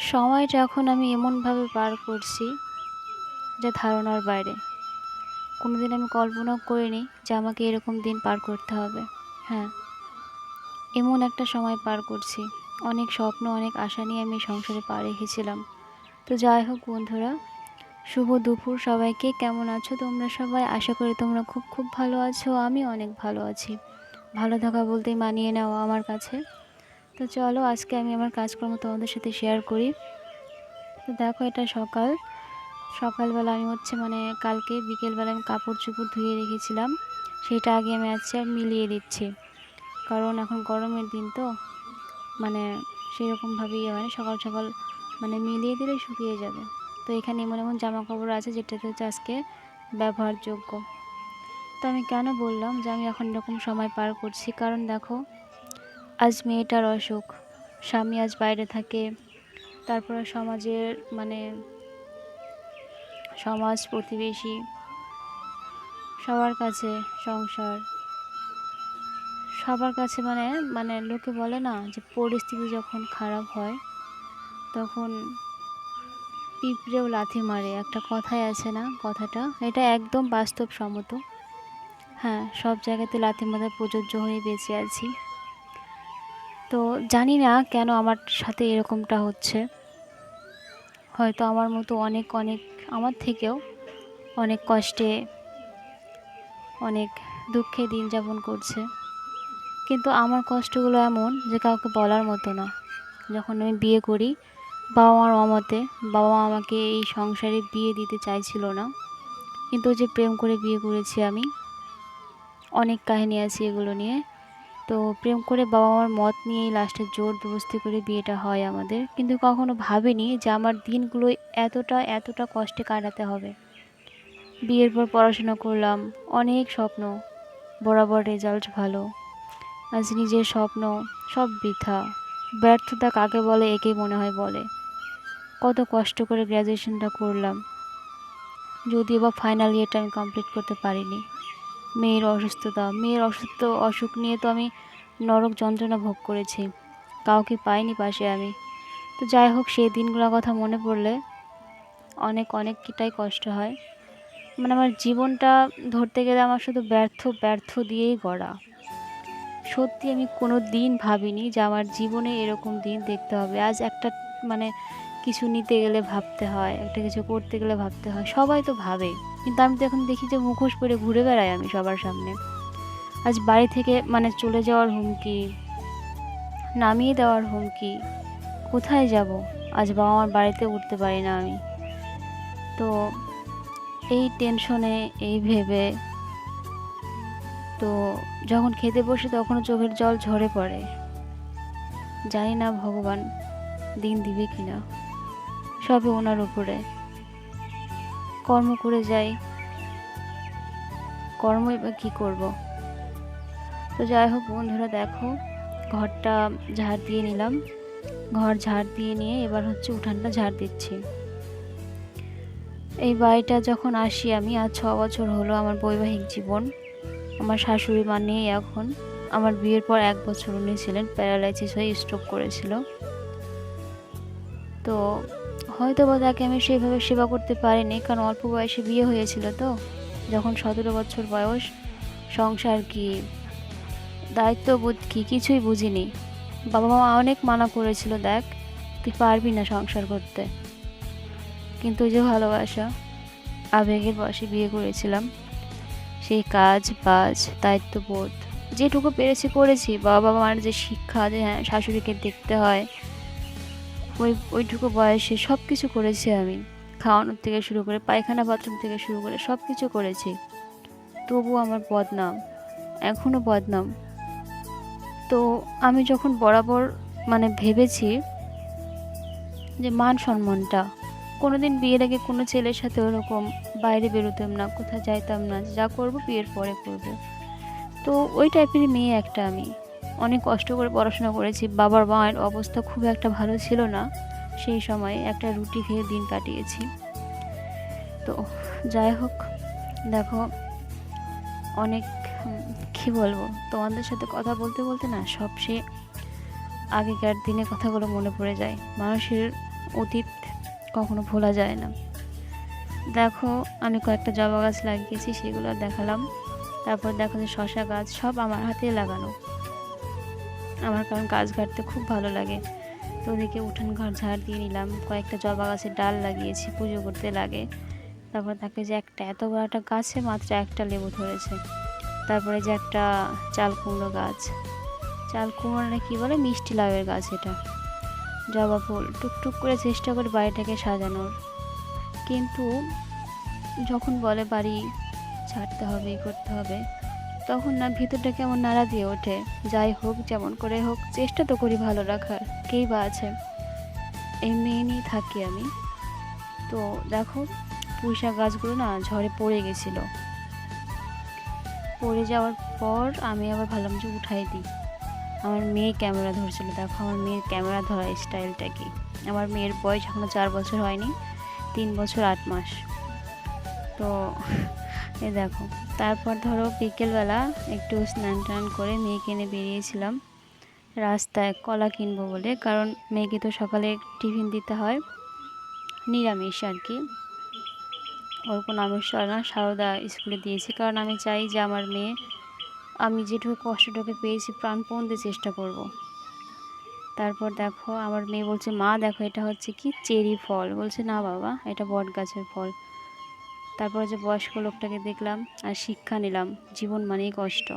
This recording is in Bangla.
সময়টা এখন আমি এমনভাবে পার করছি যা ধারণার বাইরে। কোনোদিন আমি কল্পনাও করিনি যে আমাকে এরকম দিন পার করতে হবে। হ্যাঁ, এমন একটা সময় পার করছি। অনেক স্বপ্ন, অনেক আশা নিয়ে আমি সংসারে পা রেখেছিলাম। তো যাই হোক বন্ধুরা, শুভ দুপুর সবাইকে। কেমন আছো তোমরা সবাই? আশা করি তোমরা খুব খুব ভালো আছো। আমি অনেক ভালো আছি। ভালো থাকা বলতেই মানিয়ে নেওয়া আমার কাছে। তো চলো আজকে আমি আমার কাজকর্ম তোমাদের সাথে শেয়ার করি। তো দেখো, এটা সকালবেলা আমি কালকে বিকেলবেলা আমি কাপড় চোপড় ধুয়ে রেখেছিলাম, সেটা আগে আমি আজকে আর মিলিয়ে দিচ্ছি। কারণ এখন গরমের দিন তো, মানে সেরকমভাবেই সকাল সকাল মিলিয়ে দিলে শুকিয়ে যাবে। তো এখানে এমন এমন জামা কাপড় আছে যেটাতে হচ্ছে আজকে ব্যবহারযোগ্য। তো আমি কেন বললাম যে আমি এখন এরকম সময় পার করছি, কারণ দেখো, আজ মেয়েটার অসুখ, স্বামী আজ বাইরে থাকে। তারপরে সমাজের সমাজ, প্রতিবেশী, সবার কাছে সংসার, সবার কাছে লোকে বলে না যে পরিস্থিতি যখন খারাপ হয় তখন পিঁপড়েও লাথি মারে, একটা কথাই আছে না? কথাটা এটা একদম বাস্তবসম্মত। হ্যাঁ, সব জায়গাতে লাথি মারা প্রযোজ্য হয়ে বেঁচে আছি। তো জানি না কেন আমার সাথে এরকমটা হচ্ছে। হয়তো আমার মতো অনেক অনেক আমার থেকেও অনেক কষ্টে, অনেক দুঃখে দিন যাপন করছে। কিন্তু আমার কষ্টগুলো এমন যে কাউকে বলার মতো না। যখন আমি বিয়ে করি, বাবা মার অমতে, বাবা মা আমাকে এই সংসারে বিয়ে দিতে চাইছিল না। কিন্তু যে প্রেম করে বিয়ে করেছি আমি, অনেক কাহিনী আছে এগুলো নিয়ে। তো প্রেম করে বাবা মার মত নিয়েই লাস্টে জোর জবরদস্তি করে বিয়েটা হয় আমাদের। কিন্তু কখনো ভাবিনি যে আমার দিনগুলো এতটা এতটা কষ্টে কাটাতে হবে। বিয়ের পর পড়াশোনা করলাম, অনেক স্বপ্ন, বরাবর রেজাল্ট ভালো। আজ নিজের স্বপ্ন সব বৃথা। ব্যর্থতা কাকে বলে একেই মনে হয় বলে। কত কষ্ট করে গ্র্যাজুয়েশনটা করলাম, যদিও বা ফাইনাল ইয়ারটা আমি কমপ্লিট করতে পারিনি। মেয়ের অসুখ নিয়ে তো আমি নরক যন্ত্রণা ভোগ করেছি। কাউকে পাইনি পাশে আমি। তো যাই হোক, সেই দিনগুলোর কথা মনে পড়লে অনেকটাই কষ্ট হয়। আমার জীবনটা ধরতে গেলে আমার শুধু ব্যর্থ ব্যর্থ দিয়েই গড়া। সত্যি আমি কোনো দিন ভাবিনি যে আমার জীবনে এরকম দিন দেখতে হবে। আজ একটা মানে কিছু নিতে গেলে ভাবতে হয়, একটা কিছু করতে গেলে ভাবতে হয়, সবাই তো ভাবে। কিন্তু আমি তো এখন দেখি যে মুখোশ পরে ঘুরে বেড়াই আমি সবার সামনে। আজ বাড়ি থেকে চলে যাওয়ার হুমকি, নামিয়ে দেওয়ার হুমকি। কোথায় যাব? আজ বাবা মার বাড়িতে উঠতে পারি না আমি। তো এই টেনশনে, এই ভেবে, তো যখন খেতে বসি তখনও চোখের জল ঝরে পড়ে। জানি না ভগবান দিন দিবে কিনা, সবই ওনার উপরে। কর্ম করে যাই, কর্মই বা কী করব। তো যাই হোক বন্ধুরা, দেখো, ঘরটা ঝাড় দিয়ে নিলাম। ঘর ঝাড় দিয়ে নিয়ে এবার হচ্ছে উঠানটা ঝাড় দিচ্ছি। এই বাড়িটা যখন আসি আমি, আজ 6 বছর হলো আমার বৈবাহিক জীবন। আমার শাশুড়ি মা নেই এখন। আমার বিয়ের পর 1 বছর উনি ছিলেন, প্যারালাইসিস হয়ে স্ট্রোক করেছিল। তো হয়তো বা তাকে আমি সেভাবে সেবা করতে পারিনি, কারণ অল্প বয়সে বিয়ে হয়েছিল। তো যখন 17 বছর বয়স, সংসার কি, দায়িত্ববোধ কি, কিছুই বুঝিনি। বাবা মা অনেক মানা করেছিল, দেখ তুই পারবি না সংসার করতে। কিন্তু ওই যে ভালোবাসা, আবেগের বশে বিয়ে করেছিলাম। সেই কাজ বাজ, দায়িত্ববোধ যেটুকু পেরেছি করেছি। বাবা মার যে শিক্ষা, যে হ্যাঁ শাশুড়িকে দেখতে হয়, ওইটুকু বয়সে সব কিছু করেছি আমি। খাওয়ানোর থেকে শুরু করে, পায়খানা বাথরুম থেকে শুরু করে সব কিছু করেছি। তবুও আমার বদনাম, এখনও বদনাম। তো আমি যখন বরাবর ভেবেছি যে মান সম্মানটা, কোনোদিন বিয়ের আগে কোনো ছেলের সাথে ওরকম বাইরে বেরোতাম না, কোথাও যাইতাম না, যা করব বিয়ের পরে করব। তো ওই টাইপেরই মেয়ে একটা আমি। অনেক কষ্ট করে পড়াশোনা করেছি। বাবার মায়ের অবস্থা খুব একটা ভালো ছিল না সেই সময়ে, একটা রুটি খেয়ে দিন কাটিয়েছি। তো যাই হোক, দেখো, অনেক কী বলবো, তোমাদের সাথে কথা বলতে বলতে না সব সে আগেকার দিনে কথাগুলো মনে পড়ে যায়। মানুষের অতীত কখনো ভোলা যায় না। দেখো, আমি কয়েকটা জবা গাছ লাগিয়েছি, সেগুলো দেখালাম। তারপর দেখো যে শশা গাছ সব আমার হাতে লাগানো। আমার কারণ গাছ কাটতে খুব ভালো লাগে। তো ওদিকে উঠান ঘর ঝাড় দিয়ে নিলাম, কয়েকটা জবা গাছের ডাল লাগিয়েছি, পুজো করতে লাগে। তারপর তাকে যে একটা এত বড় একটা গাছে মাত্র একটা লেবু ধরেছে। তারপরে যে একটা চাল কুমড়ো গাছ, চাল কুমড়ো না কি বলে, মিষ্টি লাউয়ের গাছ এটা। জবা ফুল টুকটুক করে চেষ্টা করি বাড়িটাকে সাজানোর, কিন্তু যখন বলে বাড়ি ছাড়তে হবে, করতে হবে, তখন না ভিতরটা কেমন নাড়া দিয়ে ওঠে। যাই হোক, যেমন করে হোক চেষ্টা তো করি ভালো রাখার, কেই বা আছে, এই মেয়ে নিয়ে থাকি আমি। তো দেখো, পুঁইশাক গাছগুলো না ঝড়ে পড়ে গেছিলো। পড়ে যাওয়ার পর আমি আবার ভাবলাম যে উঠাই দিই। আমার মেয়ে ক্যামেরা ধরছিল, দেখো আমার মেয়ের ক্যামেরা ধরা স্টাইলটা কি। আমার মেয়ের বয়স এখনও 4 বছর হয়নি, 3 বছর 8 মাস। তো এ দেখো, তারপর ধরো বিকেলবেলা একটু স্নান টান করে মেয়েকে নিয়ে বেরিয়েছিলাম রাস্তায় কলা কিনবো বলে, কারণ মেয়েকে তো সকালে টিফিন দিতে হয়, নিরামিষ আর কি। ওর কোনো আমিষ চলে না, সারদা স্কুলে দিয়েছি, কারণ আমি চাই যে আমার মেয়ে, আমি যেটুকু কষ্টটাকে পেয়েছি প্রাণপণ দিয়ে চেষ্টা করব। তারপর দেখো আমার মেয়ে বলছে, মা দেখো এটা হচ্ছে কি চেরি ফল। বলছে না বাবা, এটা বট গাছের ফল। তারপর যে বয়স্ক লোকটাকে দেখলাম আর শিক্ষা নিলাম, জীবন মানেই কষ্ট।